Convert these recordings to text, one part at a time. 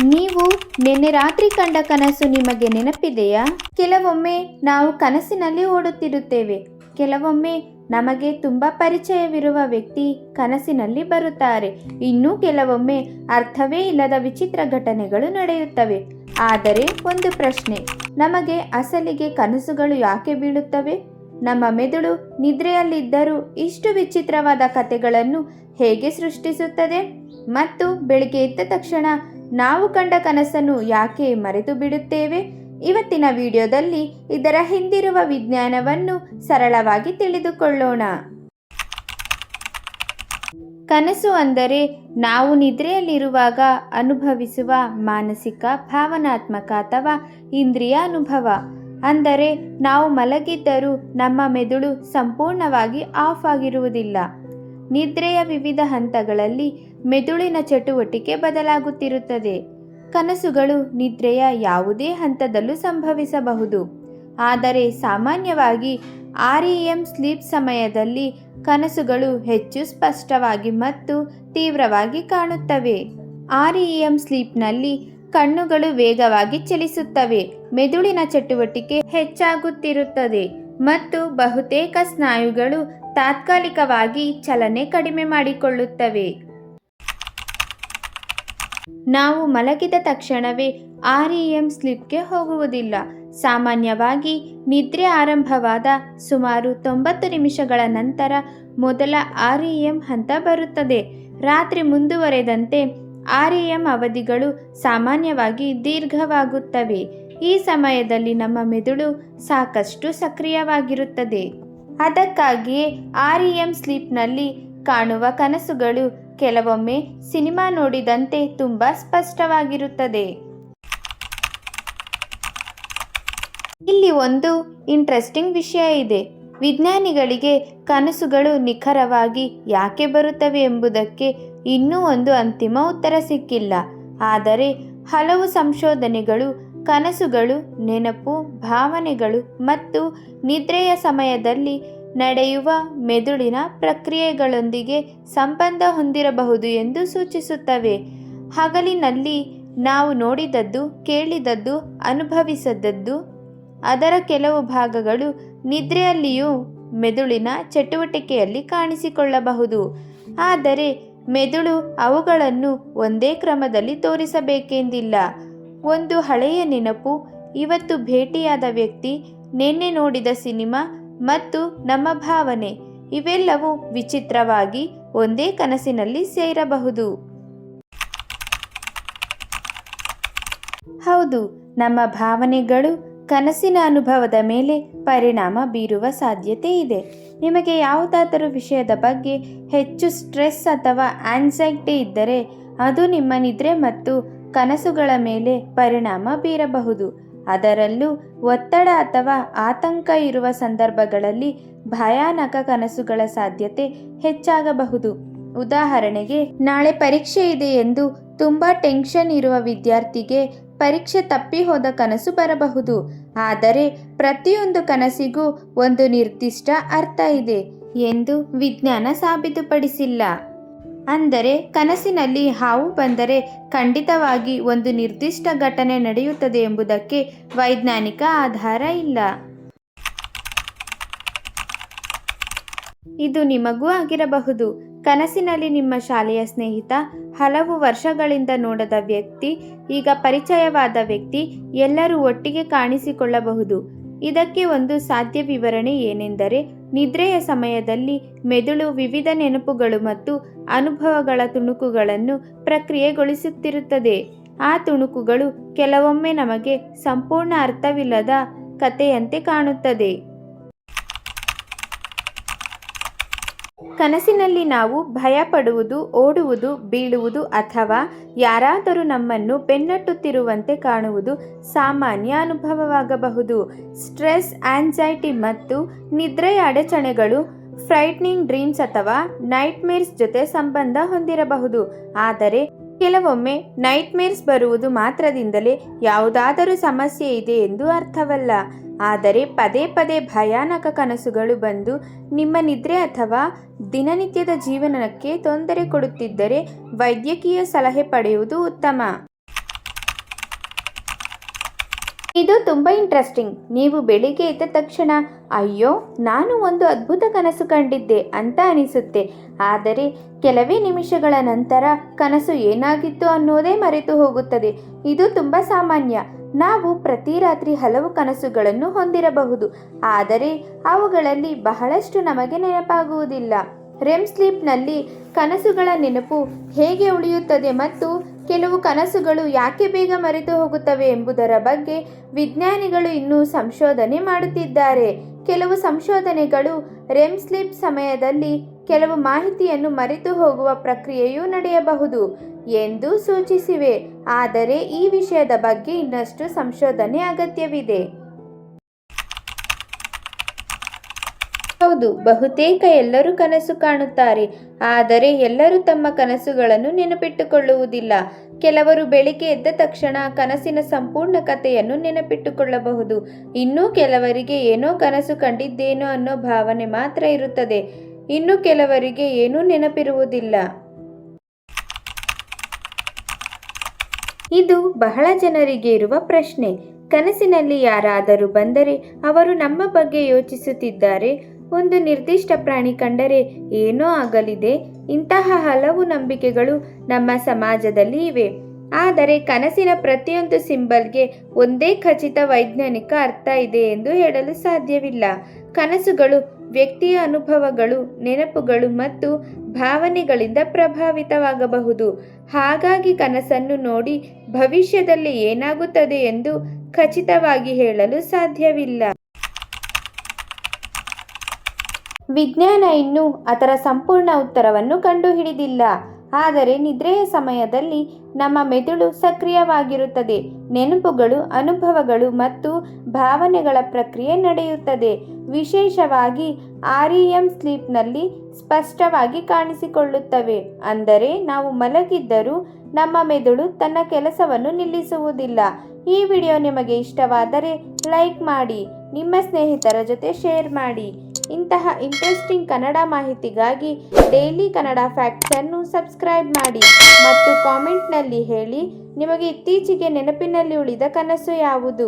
ನೀವು ನಿನ್ನೆ ರಾತ್ರಿ ಕಂಡ ಕನಸು ನಿಮಗೆ ನೆನಪಿದೆಯಾ? ಕೆಲವೊಮ್ಮೆ ನಾವು ಕನಸಿನಲ್ಲಿ ಓಡುತ್ತಿರುತ್ತೇವೆ. ಕೆಲವೊಮ್ಮೆ ನಮಗೆ ತುಂಬ ಪರಿಚಯವಿರುವ ವ್ಯಕ್ತಿ ಕನಸಿನಲ್ಲಿ ಬರುತ್ತಾರೆ. ಇನ್ನೂ ಕೆಲವೊಮ್ಮೆ ಅರ್ಥವೇ ಇಲ್ಲದ ವಿಚಿತ್ರ ಘಟನೆಗಳು ನಡೆಯುತ್ತವೆ. ಆದರೆ ಒಂದು ಪ್ರಶ್ನೆ, ನಮಗೆ ಅಸಲಿಗೆ ಕನಸುಗಳು ಯಾಕೆ ಬೀಳುತ್ತವೆ? ನಮ್ಮ ಮೆದುಳು ನಿದ್ರೆಯಲ್ಲಿದ್ದರೂ ಇಷ್ಟು ವಿಚಿತ್ರವಾದ ಕಥೆಗಳನ್ನು ಹೇಗೆ ಸೃಷ್ಟಿಸುತ್ತದೆ? ಮತ್ತು ಬೆಳಿಗ್ಗೆ ಎದ್ದ ತಕ್ಷಣ ನಾವು ಕಂಡ ಕನಸನ್ನು ಯಾಕೆ ಮರೆತು ಬಿಡುತ್ತೇವೆ? ಇವತ್ತಿನ ವಿಡಿಯೋದಲ್ಲಿ ಇದರ ಹಿಂದಿರುವ ವಿಜ್ಞಾನವನ್ನು ಸರಳವಾಗಿ ತಿಳಿದುಕೊಳ್ಳೋಣ. ಕನಸು ಅಂದರೆ ನಾವು ನಿದ್ರೆಯಲ್ಲಿರುವಾಗ ಅನುಭವಿಸುವ ಮಾನಸಿಕ, ಭಾವನಾತ್ಮಕ ಅಥವಾ ಇಂದ್ರಿಯ ಅನುಭವ. ಅಂದರೆ ನಾವು ಮಲಗಿದ್ದರೂ ನಮ್ಮ ಮೆದುಳು ಸಂಪೂರ್ಣವಾಗಿ ಆಫ್ ಆಗಿರುವುದಿಲ್ಲ. ನಿದ್ರೆಯ ವಿವಿಧ ಹಂತಗಳಲ್ಲಿ ಮೆದುಳಿನ ಚಟುವಟಿಕೆ ಬದಲಾಗುತ್ತಿರುತ್ತದೆ. ಕನಸುಗಳು ನಿದ್ರೆಯ ಯಾವುದೇ ಹಂತದಲ್ಲೂ ಸಂಭವಿಸಬಹುದು. ಆದರೆ ಸಾಮಾನ್ಯವಾಗಿ REM ಸ್ಲೀಪ್ ಸಮಯದಲ್ಲಿ ಕನಸುಗಳು ಹೆಚ್ಚು ಸ್ಪಷ್ಟವಾಗಿ ಮತ್ತು ತೀವ್ರವಾಗಿ ಕಾಣುತ್ತವೆ. REM ಸ್ಲೀಪ್ನಲ್ಲಿ ಕಣ್ಣುಗಳು ವೇಗವಾಗಿ ಚಲಿಸುತ್ತವೆ, ಮೆದುಳಿನ ಚಟುವಟಿಕೆ ಹೆಚ್ಚಾಗುತ್ತಿರುತ್ತದೆ ಮತ್ತು ಬಹುತೇಕ ಸ್ನಾಯುಗಳು ತಾತ್ಕಾಲಿಕವಾಗಿ ಚಲನೆ ಕಡಿಮೆ ಮಾಡಿಕೊಳ್ಳುತ್ತವೆ. ನಾವು ಮಲಗಿದ ತಕ್ಷಣವೇ REM ಸ್ಲೀಪ್ಗೆ ಹೋಗುವುದಿಲ್ಲ. ಸಾಮಾನ್ಯವಾಗಿ ನಿದ್ರೆ ಆರಂಭವಾದ ಸುಮಾರು 90 ನಿಮಿಷಗಳ ನಂತರ ಮೊದಲ REM ಹಂತ ಬರುತ್ತದೆ. ರಾತ್ರಿ ಮುಂದುವರೆದಂತೆ REM ಅವಧಿಗಳು ಸಾಮಾನ್ಯವಾಗಿ ದೀರ್ಘವಾಗುತ್ತವೆ. ಈ ಸಮಯದಲ್ಲಿ ನಮ್ಮ ಮೆದುಳು ಸಾಕಷ್ಟು ಸಕ್ರಿಯವಾಗಿರುತ್ತದೆ. ಅದಕ್ಕಾಗಿಯೇ REM ಸ್ಲೀಪ್ನಲ್ಲಿ ಕಾಣುವ ಕನಸುಗಳು ಕೆಲವೊಮ್ಮೆ ಸಿನಿಮಾ ನೋಡಿದಂತೆ ತುಂಬ ಸ್ಪಷ್ಟವಾಗಿರುತ್ತದೆ. ಇಲ್ಲಿ ಒಂದು ಇಂಟ್ರೆಸ್ಟಿಂಗ್ ವಿಷಯ ಇದೆ. ವಿಜ್ಞಾನಿಗಳಿಗೆ ಕನಸುಗಳು ನಿಖರವಾಗಿ ಯಾಕೆ ಬರುತ್ತವೆ ಎಂಬುದಕ್ಕೆ ಇನ್ನೂ ಒಂದು ಅಂತಿಮ ಉತ್ತರ ಸಿಕ್ಕಿಲ್ಲ. ಆದರೆ ಹಲವು ಸಂಶೋಧನೆಗಳು ಕನಸುಗಳು ನೆನಪು, ಭಾವನೆಗಳು ಮತ್ತು ನಿದ್ರೆಯ ಸಮಯದಲ್ಲಿ ನಡೆಯುವ ಮೆದುಳಿನ ಪ್ರಕ್ರಿಯೆಗಳೊಂದಿಗೆ ಸಂಬಂಧ ಹೊಂದಿರಬಹುದು ಎಂದು ಸೂಚಿಸುತ್ತವೆ. ಹಗಲಿನಲ್ಲಿ ನಾವು ನೋಡಿದದ್ದು, ಕೇಳಿದದ್ದು, ಅನುಭವಿಸಿದದ್ದು ಅದರ ಕೆಲವು ಭಾಗಗಳು ನಿದ್ರೆಯಲ್ಲಿಯೂ ಮೆದುಳಿನ ಚಟುವಟಿಕೆಯಲ್ಲಿ ಕಾಣಿಸಿಕೊಳ್ಳಬಹುದು. ಆದರೆ ಮೆದುಳು ಅವುಗಳನ್ನು ಒಂದೇ ಕ್ರಮದಲ್ಲಿ ತೋರಿಸಬೇಕೆಂದಿಲ್ಲ. ಒಂದು ಹಳೆಯ ನೆನಪು, ಇವತ್ತು ಭೇಟಿಯಾದ ವ್ಯಕ್ತಿ, ನಿನ್ನೆ ನೋಡಿದ ಸಿನಿಮಾ ಮತ್ತು ನಮ್ಮ ಭಾವನೆ ಇವೆಲ್ಲವೂ ವಿಚಿತ್ರವಾಗಿ ಒಂದೇ ಕನಸಿನಲ್ಲಿ ಸೇರಬಹುದು. ಹೌದು, ನಮ್ಮ ಭಾವನೆಗಳು ಕನಸಿನ ಅನುಭವದ ಮೇಲೆ ಪರಿಣಾಮ ಬೀರುವ ಸಾಧ್ಯತೆ ಇದೆ. ನಿಮಗೆ ಯಾವುದಾದರೂ ವಿಷಯದ ಬಗ್ಗೆ ಹೆಚ್ಚು ಸ್ಟ್ರೆಸ್ ಅಥವಾ ಆನ್ಸೈಟಿ ಇದ್ದರೆ ಅದು ನಿಮ್ಮ ನಿದ್ರೆ ಮತ್ತು ಕನಸುಗಳ ಮೇಲೆ ಪರಿಣಾಮ ಬೀರಬಹುದು. ಅದರಲ್ಲೂ ಒತ್ತಡ ಅಥವಾ ಆತಂಕ ಇರುವ ಸಂದರ್ಭಗಳಲ್ಲಿ ಭಯಾನಕ ಕನಸುಗಳ ಸಾಧ್ಯತೆ ಹೆಚ್ಚಾಗಬಹುದು. ಉದಾಹರಣೆಗೆ, ನಾಳೆ ಪರೀಕ್ಷೆ ಇದೆ ಎಂದು ತುಂಬ ಟೆನ್ಷನ್ ಇರುವ ವಿದ್ಯಾರ್ಥಿಗೆ ಪರೀಕ್ಷೆ ತಪ್ಪಿ ಹೋದ ಕನಸು ಬರಬಹುದು. ಆದರೆ ಪ್ರತಿಯೊಂದು ಕನಸಿಗೂ ಒಂದು ನಿರ್ದಿಷ್ಟ ಅರ್ಥ ಇದೆ ಎಂದು ವಿಜ್ಞಾನ ಸಾಬೀತುಪಡಿಸಿಲ್ಲ. ಅಂದರೆ ಕನಸಿನಲ್ಲಿ ಹಾವು ಬಂದರೆ ಖಂಡಿತವಾಗಿ ಒಂದು ನಿರ್ದಿಷ್ಟ ಘಟನೆ ನಡೆಯುತ್ತದೆ ಎಂಬುದಕ್ಕೆ ವೈಜ್ಞಾನಿಕ ಆಧಾರ ಇಲ್ಲ. ಇದು ನಿಮಗೂ ಆಗಿರಬಹುದು. ಕನಸಿನಲ್ಲಿ ನಿಮ್ಮ ಶಾಲೆಯ ಸ್ನೇಹಿತ, ಹಲವು ವರ್ಷಗಳಿಂದ ನೋಡದ ವ್ಯಕ್ತಿ, ಈಗ ಪರಿಚಯವಾದ ವ್ಯಕ್ತಿ ಎಲ್ಲರೂ ಒಟ್ಟಿಗೆ ಕಾಣಿಸಿಕೊಳ್ಳಬಹುದು. ಇದಕ್ಕೆ ಒಂದು ಸಾಧ್ಯ ವಿವರಣೆ ಏನೆಂದರೆ, ನಿದ್ರೆಯ ಸಮಯದಲ್ಲಿ ಮೆದುಳು ವಿವಿಧ ನೆನಪುಗಳು ಮತ್ತು ಅನುಭವಗಳ ತುಣುಕುಗಳನ್ನು ಪ್ರಕ್ರಿಯೆಗೊಳಿಸುತ್ತಿರುತ್ತದೆ. ಆ ತುಣುಕುಗಳು ಕೆಲವೊಮ್ಮೆ ನಮಗೆ ಸಂಪೂರ್ಣ ಅರ್ಥವಿಲ್ಲದ ಕಥೆಯಂತೆ ಕಾಣುತ್ತದೆ. ಕನಸಿನಲ್ಲಿ ನಾವು ಭಯ ಪಡುವುದು, ಓಡುವುದು, ಬೀಳುವುದು ಅಥವಾ ಯಾರಾದರೂ ನಮ್ಮನ್ನು ಬೆನ್ನಟ್ಟುತ್ತಿರುವಂತೆ ಕಾಣುವುದು ಸಾಮಾನ್ಯ ಅನುಭವವಾಗಬಹುದು. ಸ್ಟ್ರೆಸ್, ಆನ್ಸೈಟಿ ಮತ್ತು ನಿದ್ರೆಯ ಅಡಚಣೆಗಳು ಫ್ರೈಟ್ನಿಂಗ್ ಡ್ರೀಮ್ಸ್ ಅಥವಾ ನೈಟ್ಮೇರ್ಸ್ ಜೊತೆ ಸಂಬಂಧ ಹೊಂದಿರಬಹುದು. ಆದರೆ ಕೆಲವೊಮ್ಮೆ ನೈಟ್ಮೇರ್ಸ್ ಬರುವುದು ಮಾತ್ರದಿಂದಲೇ ಯಾವುದಾದರೂ ಸಮಸ್ಯೆ ಇದೆ ಎಂದು ಅರ್ಥವಲ್ಲ. ಆದರೆ ಪದೇ ಪದೇ ಭಯಾನಕ ಕನಸುಗಳು ಬಂದು ನಿಮ್ಮ ನಿದ್ರೆ ಅಥವಾ ದಿನನಿತ್ಯದ ಜೀವನಕ್ಕೆ ತೊಂದರೆ ಕೊಡುತ್ತಿದ್ದರೆ ವೈದ್ಯಕೀಯ ಸಲಹೆ ಪಡೆಯುವುದು ಉತ್ತಮ. ಇದು ತುಂಬ ಇಂಟ್ರೆಸ್ಟಿಂಗ್. ನೀವು ಬೆಳಿಗ್ಗೆ ಎದ್ದ ತಕ್ಷಣ ಅಯ್ಯೋ ನಾನು ಒಂದು ಅದ್ಭುತ ಕನಸು ಕಂಡಿದ್ದೆ ಅಂತ ಅನಿಸುತ್ತೆ. ಆದರೆ ಕೆಲವೇ ನಿಮಿಷಗಳ ನಂತರ ಕನಸು ಏನಾಗಿತ್ತು ಅನ್ನೋದೇ ಮರೆತು ಹೋಗುತ್ತದೆ. ಇದು ತುಂಬ ಸಾಮಾನ್ಯ. ನಾವು ಪ್ರತಿ ರಾತ್ರಿ ಹಲವು ಕನಸುಗಳನ್ನು ಹೊಂದಿರಬಹುದು, ಆದರೆ ಅವುಗಳಲ್ಲಿ ಬಹಳಷ್ಟು ನಮಗೆ ನೆನಪಾಗುವುದಿಲ್ಲ. ರೆಮ್ ಸ್ಲೀಪ್ನಲ್ಲಿ ಕನಸುಗಳ ನೆನಪು ಹೇಗೆ ಉಳಿಯುತ್ತದೆ ಮತ್ತು ಕೆಲವು ಕನಸುಗಳು ಯಾಕೆ ಬೇಗ ಮರೆತು ಹೋಗುತ್ತವೆ ಎಂಬುದರ ಬಗ್ಗೆ ವಿಜ್ಞಾನಿಗಳು ಇನ್ನೂ ಸಂಶೋಧನೆ ಮಾಡುತ್ತಿದ್ದಾರೆ. ಕೆಲವು ಸಂಶೋಧನೆಗಳು ರೆಮ್ ಸ್ಲೀಪ್ ಸಮಯದಲ್ಲಿ ಕೆಲವು ಮಾಹಿತಿಯನ್ನು ಮರೆತು ಹೋಗುವ ಪ್ರಕ್ರಿಯೆಯೂ ನಡೆಯಬಹುದು ಎಂದು ಸೂಚಿಸಿವೆ. ಆದರೆ ಈ ವಿಷಯದ ಬಗ್ಗೆ ಇನ್ನಷ್ಟು ಸಂಶೋಧನೆ ಅಗತ್ಯವಿದೆ. ಹೌದು, ಬಹುತೇಕ ಎಲ್ಲರೂ ಕನಸು ಕಾಣುತ್ತಾರೆ, ಆದರೆ ಎಲ್ಲರೂ ತಮ್ಮ ಕನಸುಗಳನ್ನು ನೆನಪಿಟ್ಟುಕೊಳ್ಳುವುದಿಲ್ಲ. ಕೆಲವರು ಬೆಳಿಗ್ಗೆ ಎದ್ದ ತಕ್ಷಣ ಕನಸಿನ ಸಂಪೂರ್ಣ ಕಥೆಯನ್ನು ನೆನಪಿಟ್ಟುಕೊಳ್ಳಬಹುದು. ಇನ್ನು ಕೆಲವರಿಗೆ ಏನೋ ಕನಸು ಕಂಡಿದ್ದೇನೋ ಅನ್ನೋ ಭಾವನೆ ಮಾತ್ರ ಇರುತ್ತದೆ. ಇನ್ನು ಕೆಲವರಿಗೆ ಏನೂ ನೆನಪಿರುವುದಿಲ್ಲ. ಇದು ಬಹಳ ಜನರಿಗೆ ಇರುವ ಪ್ರಶ್ನೆ. ಕನಸಿನಲ್ಲಿ ಯಾರಾದರೂ ಬಂದರೆ ಅವರು ನಮ್ಮ ಬಗ್ಗೆ ಯೋಚಿಸುತ್ತಿದ್ದಾರೆ, ಒಂದು ನಿರ್ದಿಷ್ಟ ಪ್ರಾಣಿ ಕಂಡರೆ ಏನೋ ಆಗಲಿದೆ. ಇಂತಹ ಹಲವು ನಂಬಿಕೆಗಳು ನಮ್ಮ ಸಮಾಜದಲ್ಲಿ ಇವೆ. ಆದರೆ ಕನಸಿನ ಪ್ರತಿಯೊಂದು ಸಿಂಬಲ್ಗೆ ಒಂದೇ ಖಚಿತ ವೈಜ್ಞಾನಿಕ ಅರ್ಥ ಇದೆ ಎಂದು ಹೇಳಲು ಸಾಧ್ಯವಿಲ್ಲ. ಕನಸುಗಳು ವ್ಯಕ್ತಿಯ ಅನುಭವಗಳು, ನೆನಪುಗಳು ಮತ್ತು ಭಾವನೆಗಳಿಂದ ಪ್ರಭಾವಿತವಾಗಬಹುದು. ಹಾಗಾಗಿ ಕನಸನ್ನು ನೋಡಿ ಭವಿಷ್ಯದಲ್ಲಿ ಏನಾಗುತ್ತದೆ ಎಂದು ಖಚಿತವಾಗಿ ಹೇಳಲು ಸಾಧ್ಯವಿಲ್ಲ. ವಿಜ್ಞಾನ ಇನ್ನೂ ಅದರ ಸಂಪೂರ್ಣ ಉತ್ತರವನ್ನು ಕಂಡುಹಿಡಿದಿಲ್ಲ. ಆದರೆ ನಿದ್ರೆಯ ಸಮಯದಲ್ಲಿ ನಮ್ಮ ಮೆದುಳು ಸಕ್ರಿಯವಾಗಿರುತ್ತದೆ. ನೆನಪುಗಳು, ಅನುಭವಗಳು ಮತ್ತು ಭಾವನೆಗಳ ಪ್ರಕ್ರಿಯೆ ನಡೆಯುತ್ತದೆ. ವಿಶೇಷವಾಗಿ REM ಸ್ಲೀಪ್ನಲ್ಲಿ ಸ್ಪಷ್ಟವಾಗಿ ಕಾಣಿಸಿಕೊಳ್ಳುತ್ತವೆ. ಅಂದರೆ ನಾವು ಮಲಗಿದ್ದರೂ ನಮ್ಮ ಮೆದುಳು ತನ್ನ ಕೆಲಸವನ್ನು ನಿಲ್ಲಿಸುವುದಿಲ್ಲ. ಈ ವಿಡಿಯೋ ನಿಮಗೆ ಇಷ್ಟವಾದರೆ ಲೈಕ್ ಮಾಡಿ, ನಿಮ್ಮ ಸ್ನೇಹಿತರ ಜೊತೆ ಶೇರ್ ಮಾಡಿ. ಇಂತಹ ಇಂಟ್ರೆಸ್ಟಿಂಗ್ ಕನ್ನಡ ಮಾಹಿತಿಗಾಗಿ ಡೈಲಿ ಕನ್ನಡ ಫ್ಯಾಕ್ಟ್ಸನ್ನು ಸಬ್ಸ್ಕ್ರೈಬ್ ಮಾಡಿ ಮತ್ತು ಕಾಮೆಂಟ್ನಲ್ಲಿ ಹೇಳಿ ನಿಮಗೆ ಇತ್ತೀಚೆಗೆ ನೆನಪಿನಲ್ಲಿ ಉಳಿದ ಕನಸು ಯಾವುದು.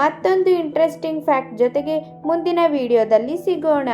ಮತ್ತೊಂದು ಇಂಟ್ರೆಸ್ಟಿಂಗ್ ಫ್ಯಾಕ್ಟ್ ಜೊತೆಗೆ ಮುಂದಿನ ವಿಡಿಯೋದಲ್ಲಿ ಸಿಗೋಣ.